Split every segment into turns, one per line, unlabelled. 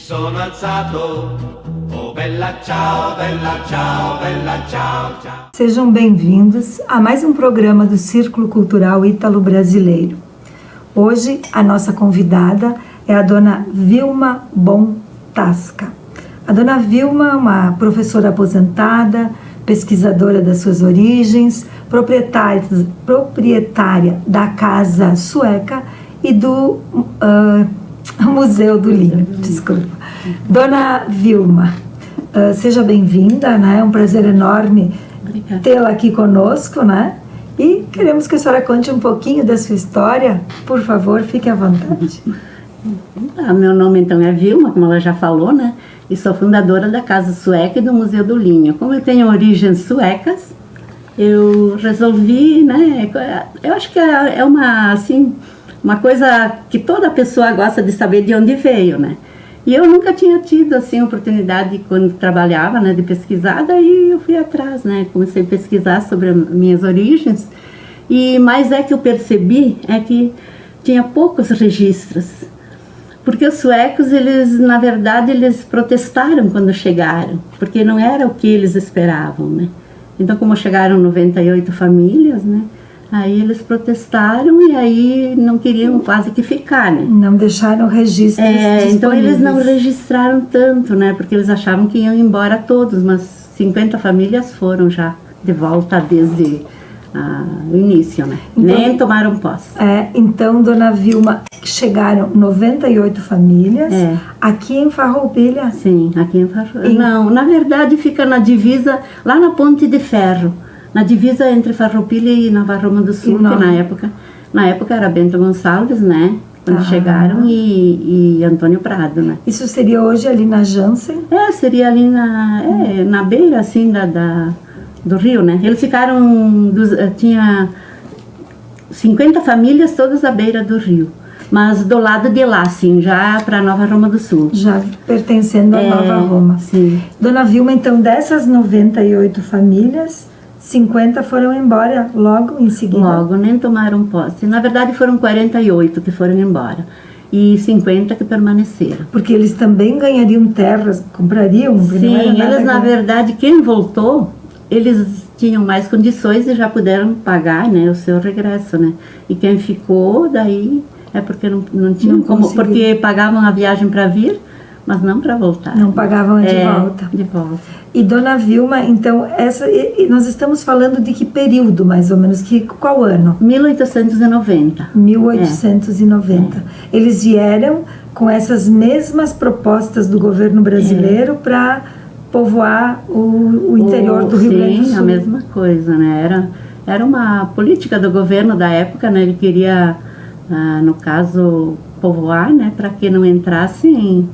sono alzato, oh bella ciao, bella ciao, bella ciao, ciao.
Sejam bem-vindos a mais um programa do Círculo Cultural Ítalo-Brasileiro. Hoje a nossa convidada é a dona Vilma Bon Tasca. A dona Vilma é uma professora aposentada, pesquisadora das suas origens, proprietária da Casa Sueca e do Museu do Linho. Desculpa. Dona Vilma, seja bem-vinda, né? É um prazer enorme tê-la aqui conosco, né? E queremos que a senhora conte um pouquinho da sua história. Por favor, fique à vontade.
Meu nome então é Vilma, como ela já falou, né? E sou fundadora da Casa Sueca e do Museu do Linho. Como eu tenho origens suecas, eu resolvi, né? Eu acho que é uma coisa que toda pessoa gosta de saber de onde veio, né? E eu nunca tinha tido, assim, oportunidade, quando trabalhava, né, de pesquisar, daí eu fui atrás, né? Comecei a pesquisar sobre as minhas origens. Mas é que eu percebi que tinha poucos registros. Porque os suecos, eles, na verdade, eles protestaram quando chegaram, porque não era o que eles esperavam, né? Então, como chegaram 98 famílias, né? Aí eles protestaram e aí não queriam quase que ficar, né?
Não deixaram registros disponíveis.
Então eles não registraram tanto, né? Porque eles achavam que iam embora todos, mas 50 famílias foram já de volta desde o início, né? Então, nem tomaram posse.
Então, dona Vilma, chegaram 98 famílias aqui em Farroupilha?
Sim, aqui em Farroupilha. Não, na verdade fica na divisa, lá na Ponte de Ferro. Na divisa entre Farroupilha e Nova Roma do Sul, que na época era Bento Gonçalves, né? Quando chegaram, e Antônio Prado, né?
Isso seria hoje ali na Jansen?
Seria ali na beira, assim, do rio, né? Eles ficaram, tinha 50 famílias todas à beira do rio. Mas do lado de lá, assim, já para Nova Roma do Sul.
Já pertencendo a Nova Roma.
Sim.
Dona Vilma, então, dessas 98 famílias, 50 foram embora logo em seguida?
Logo, nem tomaram posse. Na verdade, foram 48 que foram embora. E 50 que permaneceram.
Porque eles também ganhariam terras, comprariam?
Sim, eles, na verdade, quem voltou, eles tinham mais condições e já puderam pagar, né, o seu regresso, né? E quem ficou, daí, porque não tinham como, porque pagavam a viagem para vir, mas não para voltar.
Não pagavam de volta.
De volta.
E dona Vilma, então, nós estamos falando de que período, mais ou menos? Qual ano?
1890.
1890. Eles vieram com essas mesmas propostas do governo brasileiro para povoar o interior do Rio Grande do Sul.
Sim, a mesma coisa, né? Era uma política do governo da época, né? Ele queria, no caso, povoar, né? Para que não entrassem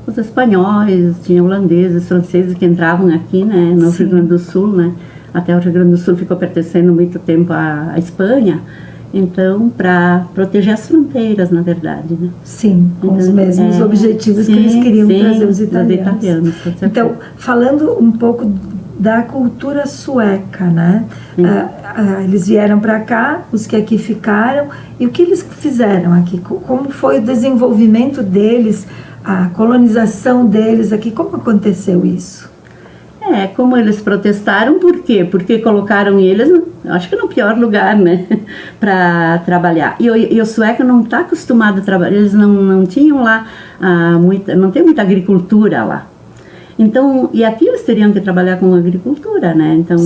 os espanhóis, tinha holandeses, franceses que entravam aqui, né, no Rio Grande do Sul, né, até o Rio Grande do Sul ficou pertencendo muito tempo à Espanha, então, para proteger as fronteiras, na verdade, né.
Sim, com os mesmos objetivos que eles queriam trazer os italianos. Então, falando um pouco da cultura sueca, né, eles vieram para cá, os que aqui ficaram, e o que eles fizeram aqui? Como foi o desenvolvimento deles, a colonização deles aqui, como aconteceu isso?
Como eles protestaram, por quê? Porque colocaram eles, acho que no pior lugar, né, para trabalhar. E o sueco não está acostumado a trabalhar, eles não tinham lá, não tem muita agricultura lá. Então, e aqui eles teriam que trabalhar com agricultura, né? Então,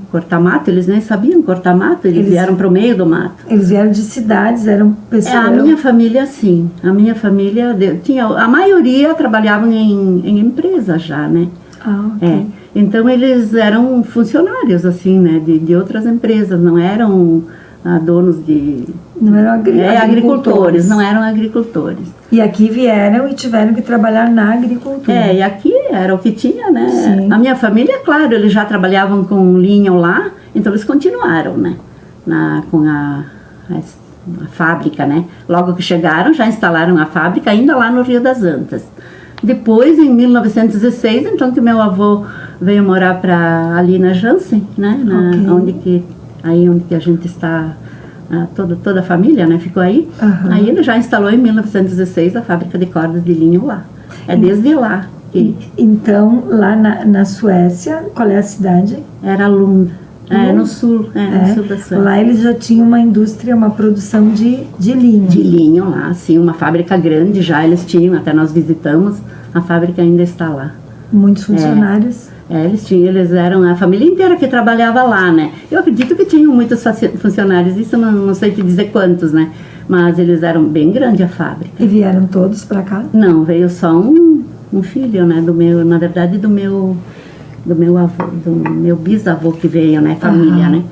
cortar mato, eles nem sabiam cortar mato, eles vieram para o meio do mato.
Eles vieram de cidades, eram pessoas...
A minha família, sim. A minha família, a maioria trabalhavam em empresas já, né?
Okay.
Então, eles eram funcionários, assim, né? De outras empresas, não eram donos de...
Não eram
agricultores, não eram agricultores.
E aqui vieram e tiveram que trabalhar na agricultura.
E aqui era o que tinha, né?
Sim.
A minha família, claro, eles já trabalhavam com linho lá, então eles continuaram, né? Com a fábrica, né? Logo que chegaram, já instalaram a fábrica, ainda lá no Rio das Antas. Depois, em 1906, então que meu avô veio morar ali na Jansen, né? Onde que a gente está... toda a família, né, ficou aí. Aí ele já instalou em 1916 a fábrica de cordas de linho lá. É desde lá.
Então, lá na Suécia, qual é a cidade?
Era Lund. No sul, no sul da Suécia.
Lá eles já tinham uma indústria, uma produção de linho.
De linho lá, sim, uma fábrica grande já eles tinham, até nós visitamos, a fábrica ainda está lá.
Muitos funcionários.
Eles eram a família inteira que trabalhava lá, né? Eu acredito que tinham muitos funcionários, isso não sei te dizer quantos, né? Mas eles eram bem grande a fábrica.
E vieram todos para cá?
Não, veio só um filho, né? Na verdade, do meu avô, do meu bisavô que veio, né? Família, né?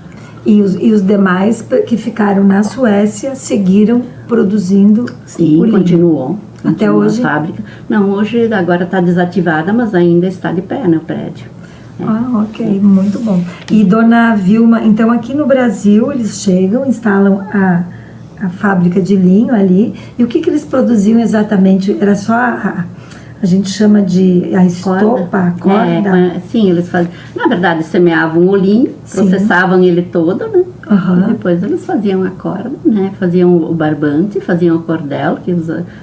E os demais que ficaram na Suécia seguiram produzindo o linho?
Continuou.
Até hoje?
A fábrica. Não, hoje agora está desativada, mas ainda está de pé, né, o prédio.
Ok, muito bom. E dona Vilma, então aqui no Brasil eles chegam, instalam a fábrica de linho ali, e o que eles produziam exatamente? Era só a gente chama de a estopa, a corda?
Sim, eles faziam. Na verdade, semeavam o linho, processavam ele todo, né? E depois eles faziam a corda, né? Faziam o barbante, faziam o cordel, que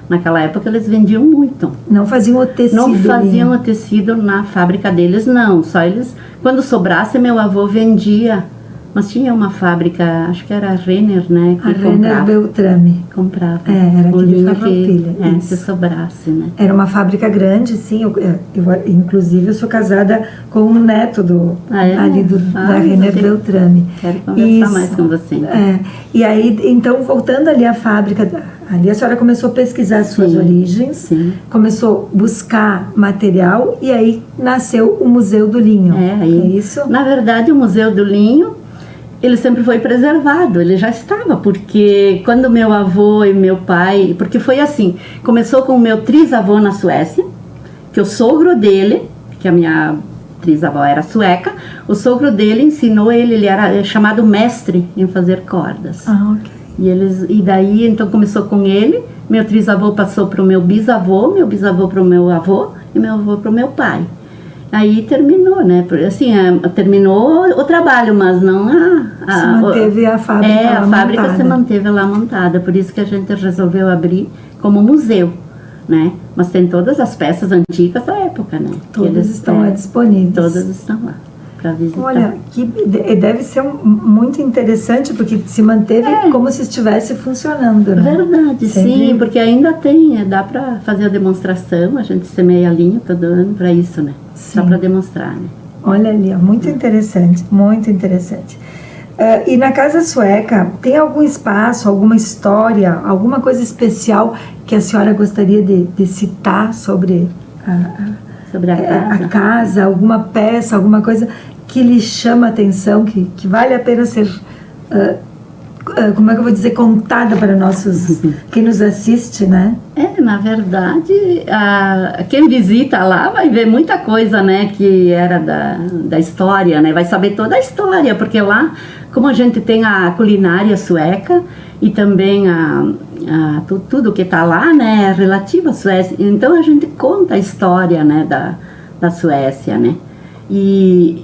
naquela época eles vendiam muito.
Não faziam o tecido?
Não faziam o tecido na fábrica deles, não. Só eles, quando sobrasse, meu avô vendia. Mas tinha uma fábrica, acho que era a Renner, né? Que
a Renner Beltrame.
Comprava.
Era
o
aqui
linho
de Farroupilha.
Se sobrasse, né?
Era uma fábrica grande, sim. Inclusive, eu sou casada com um neto ali da Renner Beltrame.
Quero conversar mais com você.
E aí, então, voltando ali à fábrica, ali a senhora começou a pesquisar as suas origens, começou a buscar material e aí nasceu o Museu do Linho. É isso?
Na verdade, o Museu do Linho, ele sempre foi preservado, ele já estava, porque quando meu avô e meu pai, porque foi assim, começou com o meu trisavô na Suécia, que o sogro dele, que a minha trisavó era sueca, o sogro dele ensinou ele era chamado mestre em fazer cordas. E daí, então começou com ele, meu trisavô passou para o meu bisavô para o meu avô e meu avô para o meu pai. Aí terminou, né? Assim, terminou o trabalho, mas não
se manteve a fábrica
a fábrica se manteve lá montada, por isso que a gente resolveu abrir como museu, né? Mas tem todas as peças antigas da época, né?
Todas estão lá disponíveis.
Todas estão lá para visitar.
Olha, deve ser muito interessante, porque se manteve como se estivesse funcionando, né?
Verdade, sim, porque ainda dá para fazer a demonstração, a gente semeia linho todo ano para isso, né? Só para demonstrar, né?
Olha ali, muito interessante, muito interessante. E na Casa Sueca, tem algum espaço, alguma história, alguma coisa especial que a senhora gostaria de citar sobre a casa, alguma peça, alguma coisa que lhe chama a atenção, que vale a pena ser, como é que eu vou dizer, contada para quem nos assiste, né?
Na verdade, quem visita lá vai ver muita coisa, né, que era da história, né, vai saber toda a história, porque lá, como a gente tem a culinária sueca e também tudo que está lá, né, é relativo à Suécia, então a gente conta a história, né, da Suécia, né, e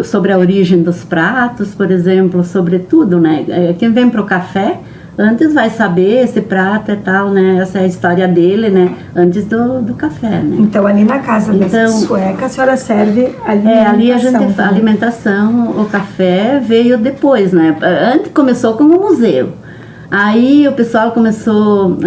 sobre a origem dos pratos, por exemplo, sobre tudo, né, quem vem para o café, antes vai saber esse prato e tal, né? Essa é a história dele, né? Antes do café, né?
Então, ali na casa dessa sueca, a senhora serve alimentação.
Ali a gente a alimentação, o café veio depois, né? Antes começou com o museu. Aí o pessoal começou...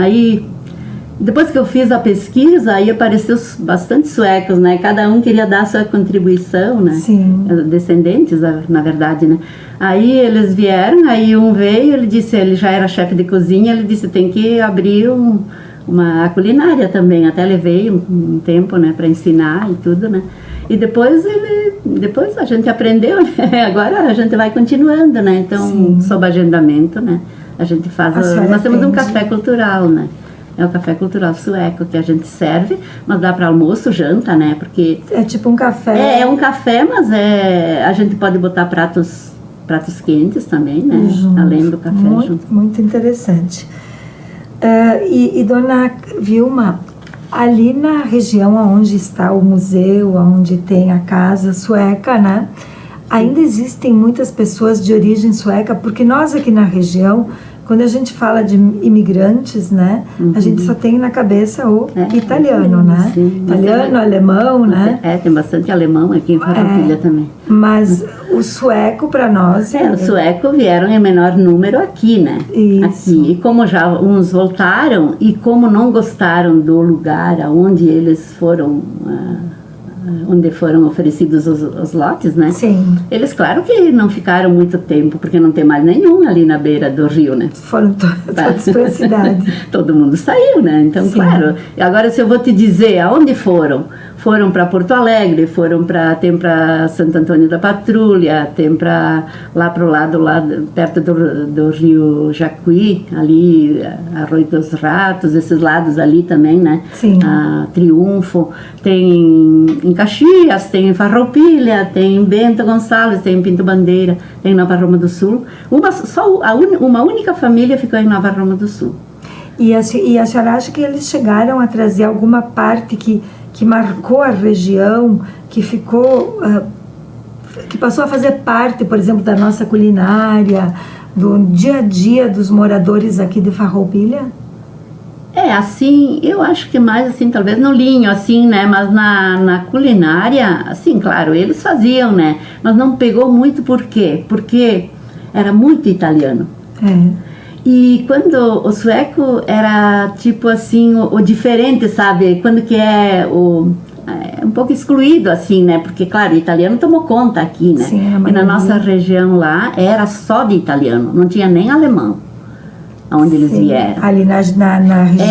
Depois que eu fiz a pesquisa, aí apareceu bastante suecos, né? Cada um queria dar a sua contribuição, né?
Sim.
Descendentes, na verdade, né? Aí eles vieram, aí um veio, ele já era chefe de cozinha, ele disse, tem que abrir uma culinária também. Até levei um tempo, né, para ensinar e tudo, né? E depois a gente aprendeu, né? Agora a gente vai continuando, né? Então, sob agendamento, né? A gente faz... Nós temos um café cultural, né? É o café cultural sueco que a gente serve, mas dá para almoço, janta, né? Porque
é tipo um café.
É um café, mas a gente pode botar pratos quentes também, né?
Junto.
Além do café junto.
Muito interessante. E dona Vilma, ali na região onde está o museu, onde tem a casa sueca, né? Ainda existem muitas pessoas de origem sueca, porque nós aqui na região quando a gente fala de imigrantes, né, a gente só tem na cabeça o italiano, né?
Sim,
italiano, alemão, né?
Tem bastante alemão aqui em Farroupilha também.
Mas o sueco para nós...
o sueco vieram em menor número aqui, né?
Isso.
Aqui. E como já uns voltaram e como não gostaram do lugar aonde eles foram... onde foram oferecidos os lotes, né?
Sim.
Eles, claro que não ficaram muito tempo, porque não tem mais nenhum ali na beira do rio, né?
Foram todos para a cidade.
Todo mundo saiu, né? Então,
Sim.
claro. Agora, se eu vou te dizer aonde foram, foram para Porto Alegre, tem para Santo Antônio da Patrulha, tem para lá para o lado, lá perto do rio Jacuí, ali, Arroio dos Ratos, esses lados ali também, né?
Sim.
Triunfo, tem em Caxias, tem em Farroupilha, tem em Bento Gonçalves, tem em Pinto Bandeira, tem em Nova Roma do Sul. Uma única família ficou em Nova Roma do Sul.
E a senhora acha que eles chegaram a trazer alguma parte que marcou a região, que ficou, que passou a fazer parte, por exemplo, da nossa culinária, do dia a dia dos moradores aqui de Farroupilha?
Assim, eu acho que mais assim, talvez no linho, assim, né, mas na culinária, assim, claro, eles faziam, né, mas não pegou muito, por quê? Porque era muito italiano. E quando o sueco era tipo assim, o diferente, sabe? Quando que é um pouco excluído, assim, né? Porque, claro, o italiano tomou conta aqui, né?
Sim,
e na nossa região lá era só de italiano, não tinha nem alemão. Onde eles vieram.
Ali na região.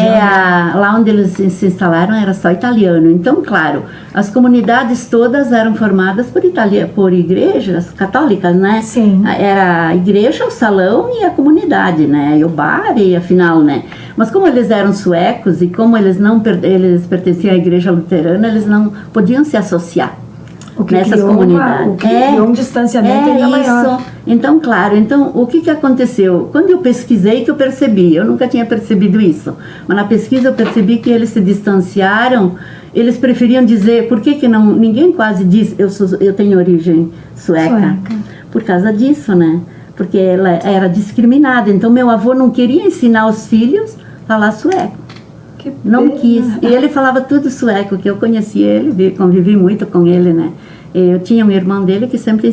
Lá onde eles se instalaram era só italiano. Então, claro, as comunidades todas eram formadas por igrejas católicas, né?
Sim.
Era a igreja, o salão e a comunidade, né? E o bar e afinal, né? Mas como eles eram suecos e como eles eles pertenciam à igreja luterana, eles não podiam se associar. Nessas comunidades.
O que criou um distanciamento ainda maior.
Então, claro, o que aconteceu? Quando eu pesquisei, que eu percebi, eu nunca tinha percebido isso, mas na pesquisa eu percebi que eles se distanciaram, eles preferiam dizer, por que não, ninguém quase diz, eu tenho origem sueca. Por causa disso, né? Porque ela era discriminada, então meu avô não queria ensinar os filhos a falar sueco. Não quis. E ele falava tudo sueco, que eu conheci ele, convivi muito com ele, né? Eu tinha um irmão dele que sempre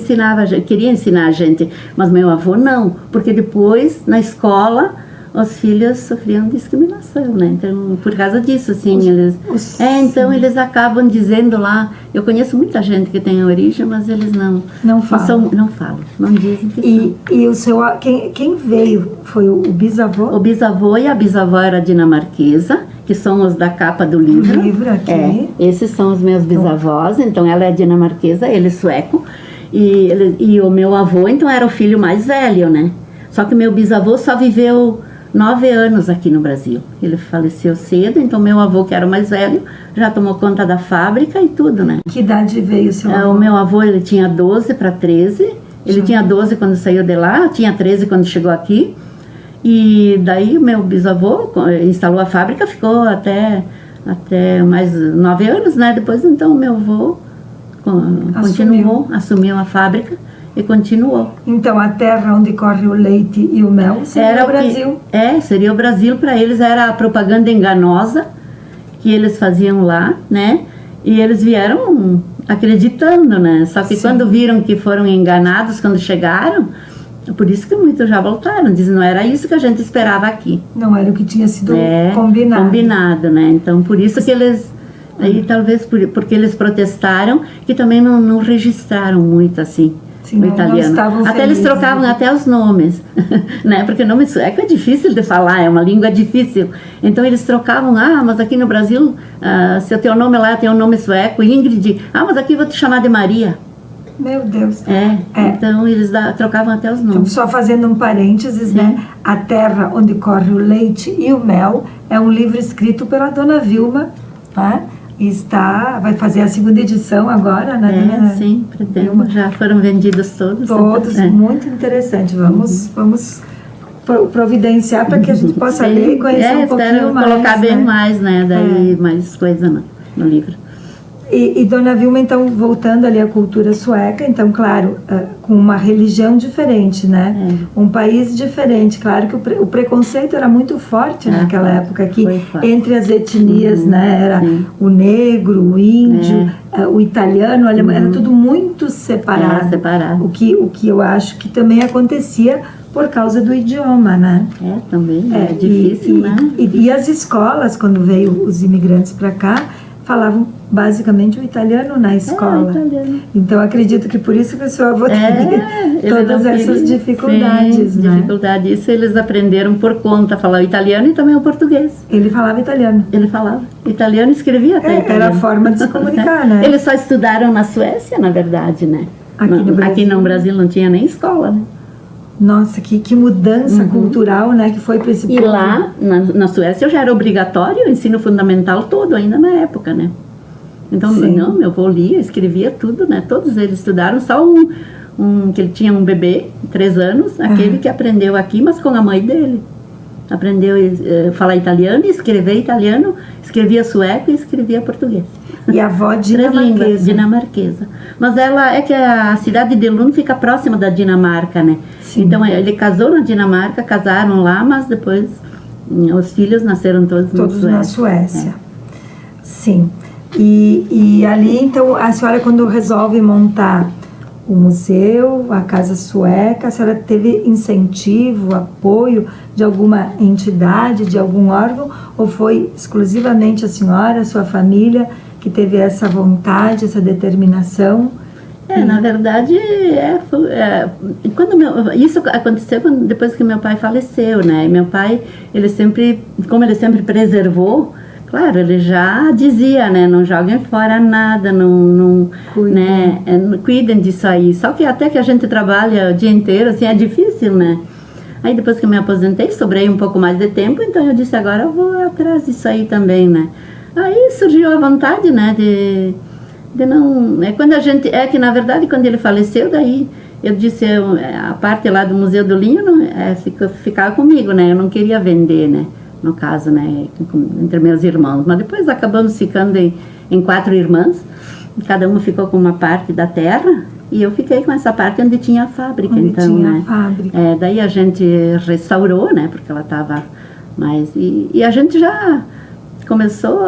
queria ensinar a gente, mas meu avô não, porque depois, na escola, os filhos sofriam discriminação, né? Então, por causa disso, assim, então eles acabam dizendo lá, eu conheço muita gente que tem origem, mas eles não falam, não dizem que são.
E o seu, quem veio foi o bisavô?
O bisavô e a bisavó era dinamarquesa, que são os da capa do livro.
O livro aqui.
Esses são os meus bisavós, então ela é dinamarquesa, ele é sueco, e o meu avô, então, era o filho mais velho, né? Só que meu bisavô só viveu 9 anos aqui no Brasil. Ele faleceu cedo, então meu avô, que era o mais velho, já tomou conta da fábrica e tudo, né?
Que idade veio o seu avô?
O meu avô, ele tinha 12 para 13, ele tinha 12 quando saiu de lá, tinha 13 quando chegou aqui, e daí o meu bisavô instalou a fábrica, ficou até mais 9 anos, né? Depois, então, meu avô assumiu a fábrica e continuou.
Então, a terra onde corre o leite e o mel seria o Brasil.
Seria o Brasil. Para eles era a propaganda enganosa que eles faziam lá, né? E eles vieram acreditando, né? Só que quando viram que foram enganados, quando chegaram, por isso que muitos já voltaram. Dizem, não era isso que a gente esperava aqui.
Não era o que tinha sido combinado.
Combinado, né? Então, por isso que eles... Aí, talvez porque eles protestaram, que também não registraram muito, assim.
Sim,
o italiano. Até eles trocavam até os nomes, né? Porque o nome sueco é difícil de falar, é uma língua difícil. Então eles trocavam, mas aqui no Brasil, se o teu nome lá tem um nome sueco, Ingrid, mas aqui eu vou te chamar de Maria.
Meu Deus.
Então eles trocavam até os nomes.
Então, só fazendo um parênteses, né? A Terra Onde Corre o Leite e o Mel é um livro escrito pela dona Vilma, tá? Vai fazer a 2ª edição agora, né?
Sim, pretendo. Já foram vendidos todos.
Todos, muito interessante. Vamos providenciar para que a gente possa ler e conhecer um pouquinho mais.
Colocar bem mais, né? Daí mais coisa no livro.
E Dona Vilma, então, voltando ali à cultura sueca, então, claro, com uma religião diferente, né? Um país diferente. Claro que o preconceito era muito forte naquela época aqui, entre as etnias, né? Era o negro, o índio, o italiano, o alemão, era tudo muito separado. O que eu acho que também acontecia por causa do idioma, né?
Também, é difícil, né?
E as escolas, quando veio os imigrantes para cá, falavam basicamente o italiano na escola.
Italiano.
Então, acredito que por isso que o seu avô teve todas essas dificuldades,
sim,
né?
dificuldade. Isso eles aprenderam por conta, falar o italiano e também o português.
Ele falava italiano.
Ele falava italiano e escrevia até italiano.
Era a forma de se comunicar, né?
Eles só estudaram na Suécia, na verdade, né? Aqui no Brasil não tinha nem escola, né?
Nossa, que mudança cultural, né, que foi para esse povo.
E lá, na Suécia, já era obrigatório o ensino fundamental todo, ainda na época, né? Então, meu avô lia, escrevia tudo, né? Todos eles estudaram, só que ele tinha um bebê, 3 anos, aquele que aprendeu aqui, mas com a mãe dele. Aprendeu a falar italiano, escrever italiano, escrevia sueco e escrevia português.
E a avó
3 línguas, dinamarquesa. Mas é que a cidade de Lund fica próxima da Dinamarca, né? Sim. Então ele casou na Dinamarca, casaram lá, mas depois os filhos nasceram todos
na Suécia. Sim. E ali, então, a senhora, quando resolve montar o museu, a Casa Sueca, a senhora teve incentivo, apoio de alguma entidade, de algum órgão, ou foi exclusivamente a senhora, a sua família, que teve essa vontade, essa determinação?
Na verdade, isso aconteceu depois que meu pai faleceu, né? E meu pai, como ele sempre preservou, claro, ele já dizia, né? Não joguem fora nada, não né? Cuidem disso aí. Só que até que a gente trabalha o dia inteiro, assim, é difícil, né? Aí depois que eu me aposentei, sobrei um pouco mais de tempo, então eu disse, agora eu vou atrás disso aí também, né? Aí surgiu a vontade, né, de não... que na verdade, quando ele faleceu, daí eu disse, a parte lá do Museu do Linho ficava comigo, né? Eu não queria vender, né? No caso, né? Entre meus irmãos. Mas depois acabamos ficando em 4 irmãs. Cada uma ficou com uma parte da terra. E eu fiquei com essa parte onde tinha a fábrica. Daí a gente restaurou, né? Porque ela estava mais... E a gente já... começou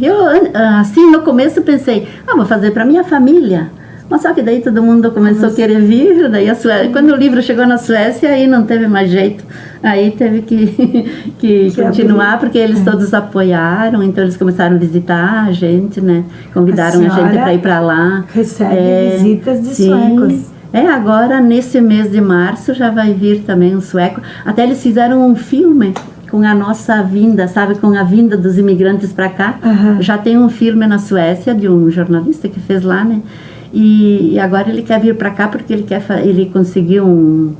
eu assim no começo pensei, vou fazer para minha família, mas só que daí todo mundo começou a querer vir, daí quando o livro chegou na Suécia, aí não teve mais jeito, aí teve que continuar, porque eles todos apoiaram, então eles começaram a visitar a gente, né, convidaram a gente para ir para lá.
Recebe visitas de suecos.
Agora nesse mês de março já vai vir também um sueco, até eles fizeram um filme com a nossa vinda, sabe, com a vinda dos imigrantes para cá. Já tem um filme na Suécia de um jornalista que fez lá, né? E agora ele quer vir para cá porque ele conseguiu um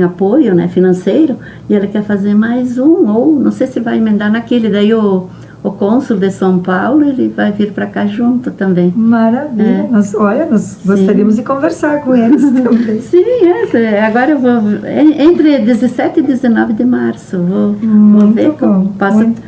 apoio, né, financeiro, e ele quer fazer mais ou não sei se vai emendar naquele. Daí o cônsul de São Paulo, ele vai vir para cá junto também.
Maravilha. Nós gostaríamos de conversar com eles também.
Sim, agora eu vou... Entre 17 e 19 de março, vou ver.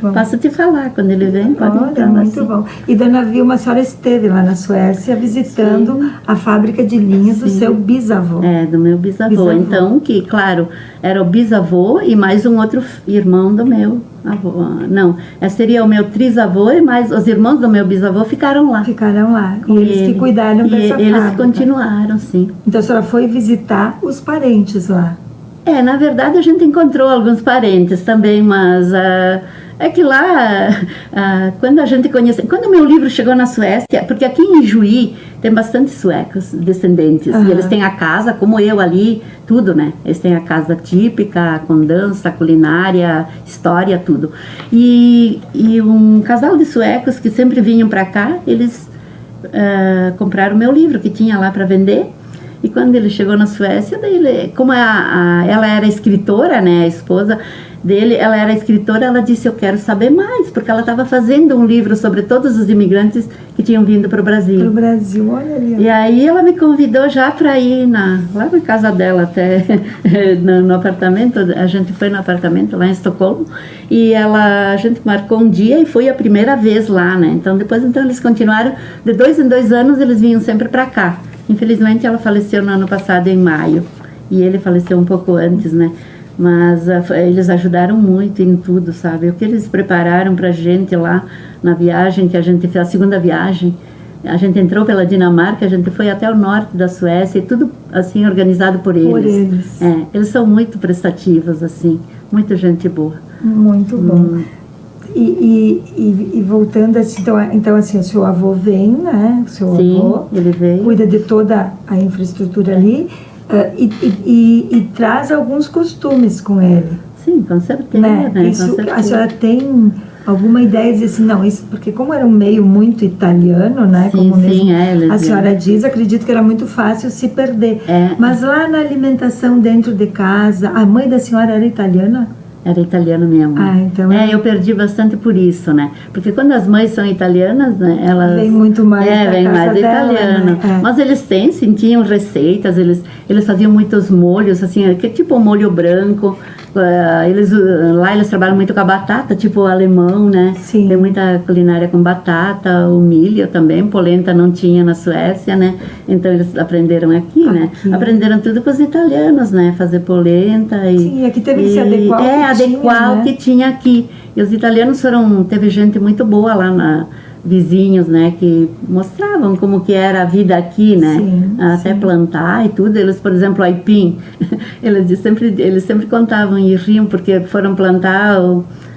Posso te falar, quando ele vem, pode entrar.
Muito bom. E Dona Vilma, a senhora esteve lá na Suécia visitando a fábrica de linha do seu bisavô.
Do meu bisavô. Então, que, claro, era o bisavô e mais um outro irmão do meu avô. Não, seria o meu trisavô e mais os irmãos do meu bisavô ficaram lá.
E eles que cuidaram dessa fábrica.
Eles continuaram, sim.
Então a senhora foi visitar os parentes lá?
Na verdade a gente encontrou alguns parentes também, mas é que lá, quando a gente conhece... Quando o meu livro chegou na Suécia, porque aqui em Juí tem bastante suecos descendentes, e eles têm a casa, como eu ali, tudo, né? Eles têm a casa típica, com dança, culinária, história, tudo. E um casal de suecos que sempre vinham para cá, eles compraram o meu livro, que tinha lá para vender. E quando ele chegou na Suécia, daí como ela era escritora, né, a esposa, dele, ela era escritora, ela disse, eu quero saber mais, porque ela estava fazendo um livro sobre todos os imigrantes que tinham vindo para o Brasil.
Para o Brasil, olha ali.
E aí ela me convidou já para ir lá na casa dela, até no apartamento, a gente foi no apartamento lá em Estocolmo, e a gente marcou um dia e foi a primeira vez lá, né? Então depois eles continuaram, de 2 em 2 anos eles vinham sempre para cá. Infelizmente ela faleceu no ano passado, em maio, e ele faleceu um pouco antes, né? Mas eles ajudaram muito em tudo, sabe? O que eles prepararam pra gente lá na viagem que a gente fez, a segunda viagem, a gente entrou pela Dinamarca, a gente foi até o norte da Suécia, e tudo assim organizado por eles.
Por eles.
Eles são muito prestativos, assim, muita gente boa.
Muito bom. E voltando assim, então assim, o seu avô vem, né? O seu avô
ele veio.
Cuida de toda a infraestrutura ali. E traz alguns costumes com ele.
Sim, com certeza.
Né?
Com certeza.
A senhora tem alguma ideia de dizer assim, não, isso, porque como era um meio muito italiano, né?
Sim,
como mesmo a
diz.
senhora diz, acredito que era muito fácil se perder. Mas lá na alimentação dentro de casa, a mãe da senhora era italiana?
Era italiano minha mãe.
Então
eu perdi bastante por isso, né? Porque quando as mães são italianas, né, elas...
Vem muito mais da
vem
casa
mais
dela,
italiano.
né?
Mas eles tinham receitas, eles faziam muitos molhos, assim, que tipo molho branco. Lá eles trabalham muito com a batata, tipo o alemão, né?
Sim.
Tem muita culinária com batata, o milho também, polenta não tinha na Suécia, né? Então eles aprenderam aqui, né? Aprenderam tudo com os italianos, né? Fazer polenta e...
Sim, aqui teve que se adequar
ao que tinha aqui. E os italianos teve gente muito boa lá vizinhos, né, que mostravam como que era a vida aqui, né, até plantar e tudo. Eles, por exemplo, aipim, eles sempre contavam e riam porque foram plantar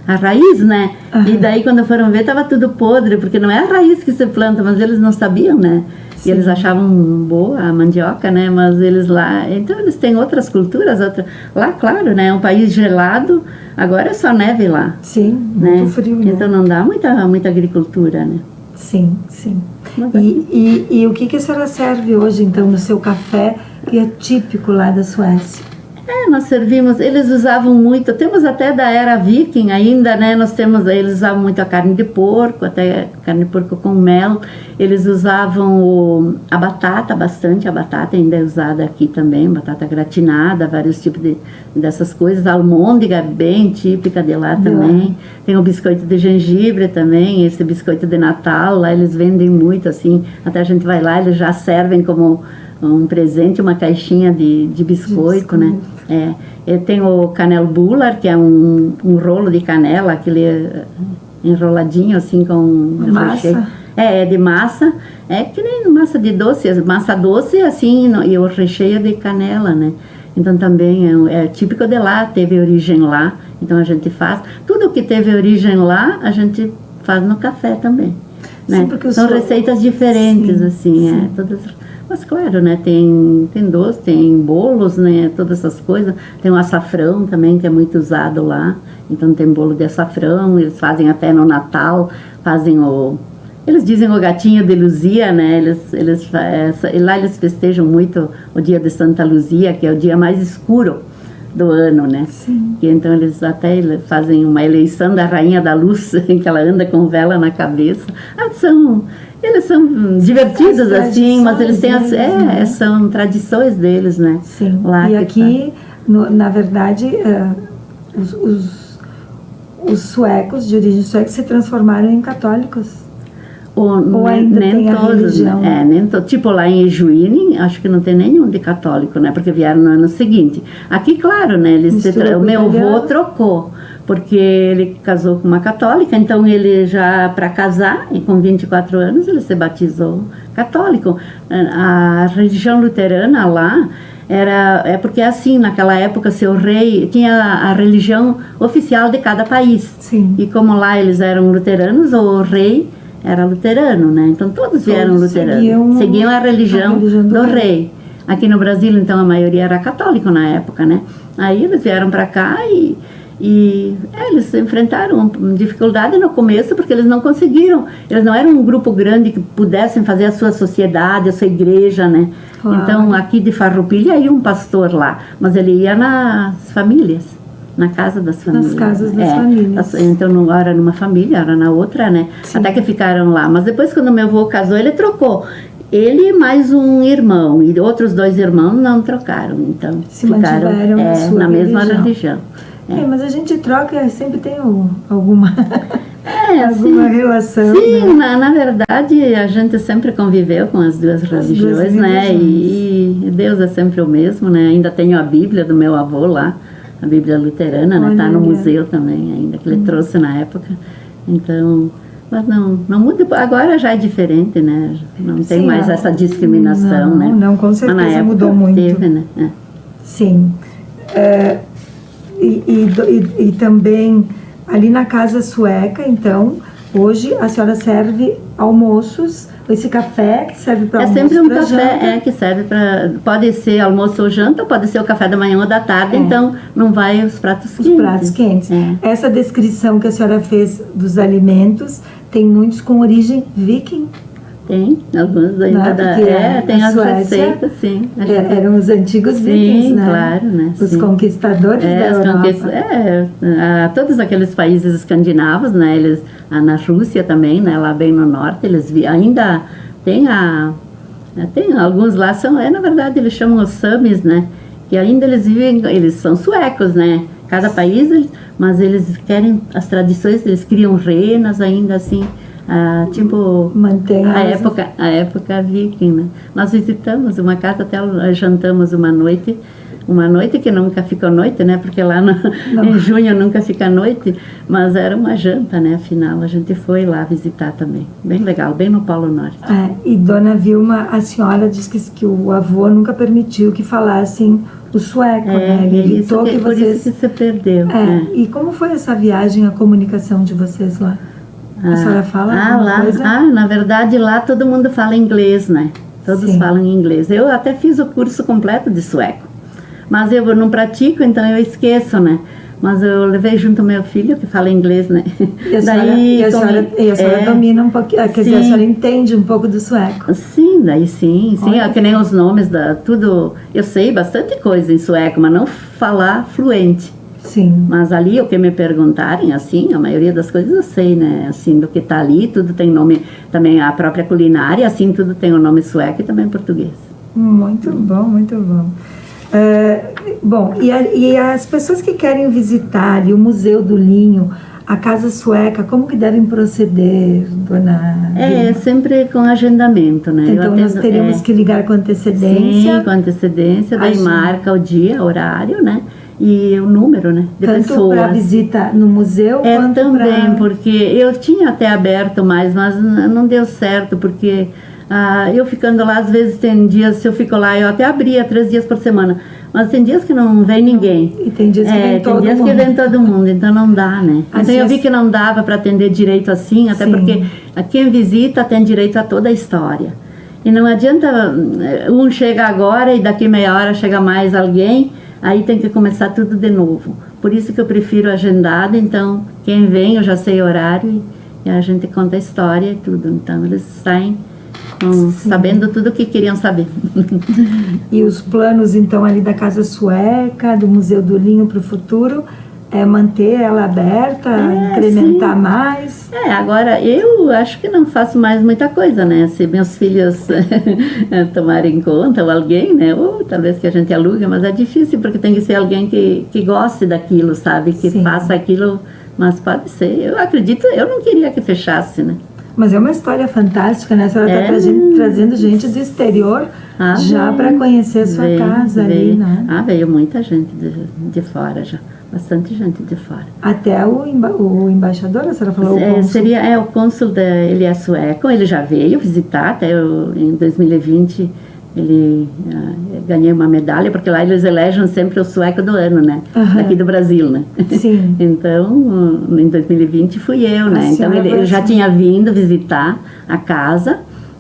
a raiz, né, e daí quando foram ver estava tudo podre, porque não é a raiz que se planta, mas eles não sabiam, né. E eles achavam boa a mandioca, né, mas eles lá, então eles têm outras culturas, lá, claro, né, é um país gelado, agora é só neve lá.
Sim, muito frio, né?
Então não dá muita agricultura, né.
Sim. E o que a senhora serve hoje, então, no seu café, que é típico lá da Suécia?
Nós servimos, eles usavam muito, temos até da era viking ainda, né, eles usavam muito a carne de porco, até carne de porco com mel, eles usavam a batata, bastante, a batata ainda é usada aqui também, batata gratinada, vários tipos dessas coisas, a almôndega bem típica de lá também, tem o biscoito de gengibre também, esse biscoito de Natal, lá eles vendem muito assim, até a gente vai lá, eles já servem como um presente, uma caixinha de biscoito, né? Eu tenho o canelbullar, que é um rolo de canela, aquele enroladinho assim com
massa.
É de massa, que nem massa de doce, massa doce assim, e o recheio de canela, né? Então também é típico de lá, teve origem lá, então a gente faz. Tudo que teve origem lá, a gente faz no café também, né?
Sim,
são receitas diferentes, assim, todas. Mas claro, né, tem doce, tem bolos, né, todas essas coisas. Tem o açafrão também, que é muito usado lá. Então tem bolo de açafrão, eles fazem até no Natal, eles dizem o gatinho de Luzia, né, lá eles festejam muito o dia de Santa Luzia, que é o dia mais escuro do ano, né.
Sim.
E então eles fazem uma eleição da Rainha da Luz, em que ela anda com vela na cabeça. Eles são divertidos assim, mas eles têm são tradições deles, né?
Sim.
Lá
e aqui, na verdade, os suecos, de origem sueca, se transformaram em católicos. Ou ainda
nem
tem a
todos,
religião?
né? Nem tipo lá em Ejuíne, acho que não tem nenhum de católico, né? Porque vieram no ano seguinte. Aqui, claro, né? O meu avô trocou, porque ele casou com uma católica, então ele já, para casar, e com 24 anos, ele se batizou católico. A religião luterana lá porque assim, naquela época, seu rei tinha a religião oficial de cada país.
Sim.
E como lá eles eram luteranos, o rei era luterano, né? Então todos vieram luteranos. Seguiam a religião do rei. Aqui no Brasil, então, a maioria era católico na época, né? Aí eles vieram para cá e eles enfrentaram dificuldade no começo porque eles não conseguiram. Eles não eram um grupo grande que pudessem fazer a sua sociedade, a sua igreja, né? Claro. Então, aqui de Farroupilha ia um pastor lá, mas ele ia nas famílias, Na casa das famílias.
Nas casas das famílias.
Então, não era numa família, era na outra, né?
Sim.
Até que ficaram lá. Mas depois, quando meu avô casou, ele trocou. Ele mais um irmão. E outros 2 irmãos não trocaram. Então,
Se mantiveram na sua
na mesma
religião.
religião.
Mas a gente troca, sempre tem alguma,
alguma
relação.
Sim,
né?
na verdade, a gente sempre conviveu com as duas religiões, né? E Deus é sempre o mesmo, né? Ainda tenho a Bíblia do meu avô lá, a Bíblia luterana, né? Está no museu também, ainda que ele trouxe na época. Então, mas não muda. Agora já é diferente, né? Não tem mais essa discriminação, né?
Não, com certeza
mas na época
mudou muito.
Teve, né?
Sim. E também ali na casa sueca, então, hoje a senhora serve almoços, esse café que serve para almoço.
É sempre um
café
janta. Que serve para. Pode ser almoço ou janta, ou pode ser o café da manhã ou da tarde, então não vai os pratos quentes.
Os pratos quentes. Essa descrição que a senhora fez dos alimentos, tem muitos com origem viking.
Tem, alguns ainda tem as receitas, sim.
Eram os antigos vikings, né?
Claro, né?
Os conquistadores da Europa.
Todos aqueles países escandinavos, né? Eles, na Rússia também, né? Lá bem no norte, eles ainda tem alguns lá, na verdade, eles chamam os samis, né? Que ainda eles são suecos, né? Cada país, mas eles querem as tradições, eles criam renas ainda assim. Tipo,
mantém
a época viking, né? Nós visitamos uma casa, até jantamos uma noite que nunca fica noite, né? Porque lá em junho nunca fica noite, mas era uma janta, né? Afinal, a gente foi lá visitar também. Bem legal, bem no Polo Norte.
E Dona Vilma, a senhora disse que o avô nunca permitiu que falassem o sueco, né? Ele evitou que
por
vocês...
isso que se perdeu.
E como foi essa viagem, a comunicação de vocês lá? A senhora fala alguma coisa?
Na verdade, lá todo mundo fala inglês, né? Todos falam inglês. Eu até fiz o curso completo de sueco. Mas eu não pratico, então eu esqueço, né? Mas eu levei junto meu filho, que fala inglês, né?
E a senhora domina um pouquinho, quer dizer, a senhora entende um pouco do sueco.
Sim, sim. Que nem os nomes, tudo. Eu sei bastante coisa em sueco, mas não falar fluente.
Sim.
Mas ali, o que me perguntarem, assim, a maioria das coisas eu sei, né? Assim, do que tá ali, tudo tem nome, também a própria culinária, assim, tudo tem o nome sueco e também português.
Muito bom, muito bom. Bom, e as pessoas que querem visitar ali o Museu do Linho, a Casa Sueca, como que devem proceder, Dona Vilma?
Sempre com agendamento, né?
Então nós teríamos que ligar com antecedência.
Sim, com antecedência, daí marca o dia, horário, né? E o número, né? De
tanto
pessoas.
Para visita no museu, quanto
também, porque eu tinha até aberto mais, mas não deu certo, porque eu ficando lá, às vezes tem dias, se eu fico lá, eu até abria 3 dias por semana, mas tem dias que não vem ninguém.
E tem dias que vem todo mundo.
Tem dias que vem todo mundo, então não dá, né?
Assim,
então eu vi que não dava para atender direito assim, até porque quem visita tem direito a toda a história. E não adianta, um chega agora e daqui meia hora chega mais alguém, aí tem que começar tudo de novo. Por isso que eu prefiro agendado, então quem vem eu já sei o horário e a gente conta a história e tudo. Então eles saem sabendo tudo o que queriam saber.
E os planos então ali da Casa Sueca, do Museu do Linho para o futuro, é manter ela aberta, incrementar mais?
Agora eu acho que não faço mais muita coisa, né? Se meus filhos tomarem conta, ou alguém, né? Ou talvez que a gente alugue, mas é difícil porque tem que ser alguém que goste daquilo, sabe? Que faça aquilo, mas pode ser. Eu acredito, eu não queria que fechasse, né?
Mas é uma história fantástica, né? A senhora está trazendo gente do exterior já para conhecer a sua casa ali, né?
Veio muita gente de fora já. Bastante gente de fora.
Até o embaixador, a senhora falou?
O cônsul, ele é sueco, ele já veio visitar, até em 2020 ele ganhei uma medalha, porque lá eles elegem sempre o sueco do ano, né? Aqui do Brasil, né?
Sim.
Então, em 2020 fui eu, né? Então ele já tinha vindo visitar a casa,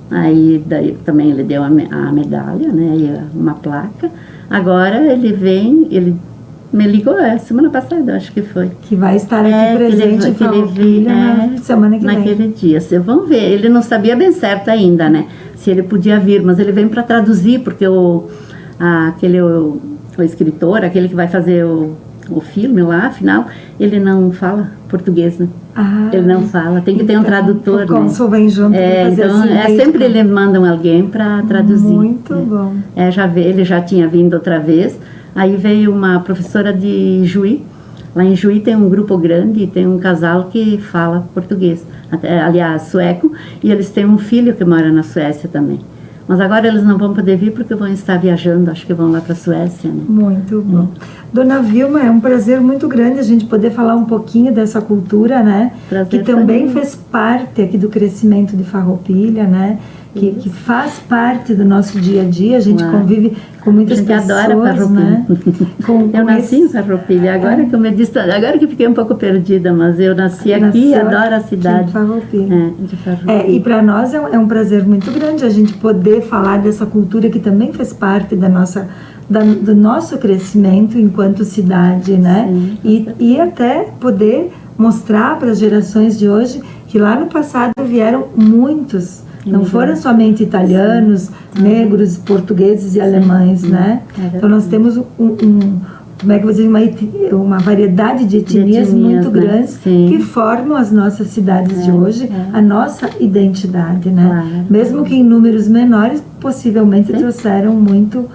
aí daí também ele deu a medalha, né? E uma placa. Agora ele vem, ele me ligou semana passada, acho que foi. Que
vai estar aqui presente
que ele veio,
na semana que vem.
Naquele dia. Vocês vão ver, ele não sabia bem certo ainda, né? Se ele podia vir, mas ele vem para traduzir, porque o escritor, aquele que vai fazer o filme lá, afinal, ele não fala português, né?
Ah,
ele não fala, tem que ter um tradutor,
o cônsul
né?
vem junto
É,
pra fazer
então,
assim,
sempre ele mandam alguém para traduzir.
Muito bom.
Ele já tinha vindo outra vez, aí veio uma professora de Juí. Lá em Juí tem um grupo grande e tem um casal que fala português, aliás, sueco, e eles têm um filho que mora na Suécia também. Mas agora eles não vão poder vir porque vão estar viajando, acho que vão lá para a Suécia, né?
Muito bom. Dona Vilma, é um prazer muito grande a gente poder falar um pouquinho dessa cultura, né?
Prazer
que também fez parte aqui do crescimento de Farroupilha, né? Que faz parte do nosso dia a dia, a gente convive com muitas pessoas,
adora Farroupilha,
né?
Eu nasci em Farroupilha, agora que eu me disse, agora que fiquei um pouco perdida, mas eu nasci aqui e adoro a cidade.
De Farroupilha.
De Farroupilha.
E para nós é um prazer muito grande a gente poder falar dessa cultura que também fez parte da nossa do nosso crescimento enquanto cidade, né? E até poder mostrar para as gerações de hoje que lá no passado vieram muitos. Não foram somente italianos, negros, portugueses e alemães, né? Então nós temos como é que eu vou dizer, uma variedade de etnias muito grandes, né? Que formam as nossas cidades de hoje, a nossa identidade, né? Mesmo que em números menores, possivelmente trouxeram muito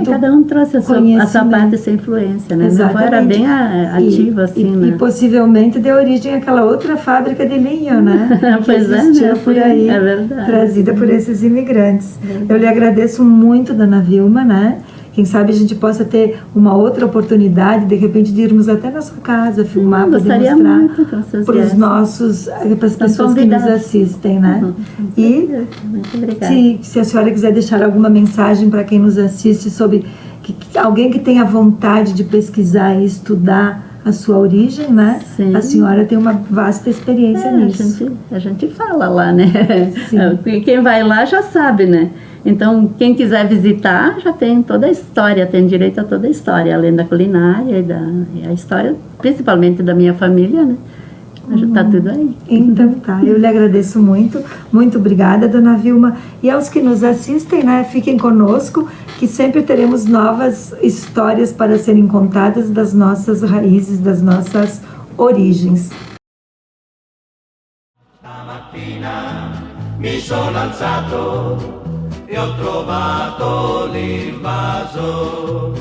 cada um trouxe a sua parte, essa influência, né? Exatamente. Minha avó era bem ativa, assim, né?
E possivelmente deu origem àquela outra fábrica de linho, né?
Pois
existia por aí,
verdade.
Trazida por esses imigrantes. Eu lhe agradeço muito, Dona Vilma, né? Quem sabe a gente possa ter uma outra oportunidade, de repente, de irmos até na sua casa, filmar, poder mostrar para os nossos, para as pessoas que nos assistem, né? E se a senhora quiser deixar alguma mensagem para quem nos assiste sobre alguém que tenha vontade de pesquisar e estudar a sua origem, né? Sim. A senhora tem uma vasta experiência nisso.
A gente fala lá, né? Sim. Quem vai lá já sabe, né? Então, quem quiser visitar, já tem toda a história, tem direito a toda a história, além da culinária e a história, principalmente da minha família, né? Está tudo aí.
Então tá, eu lhe agradeço muito, muito obrigada, Dona Vilma. E aos que nos assistem, né, fiquem conosco, que sempre teremos novas histórias para serem contadas das nossas raízes, das nossas origens.
Stamattina mi sono alzato e ho trovato l'invaso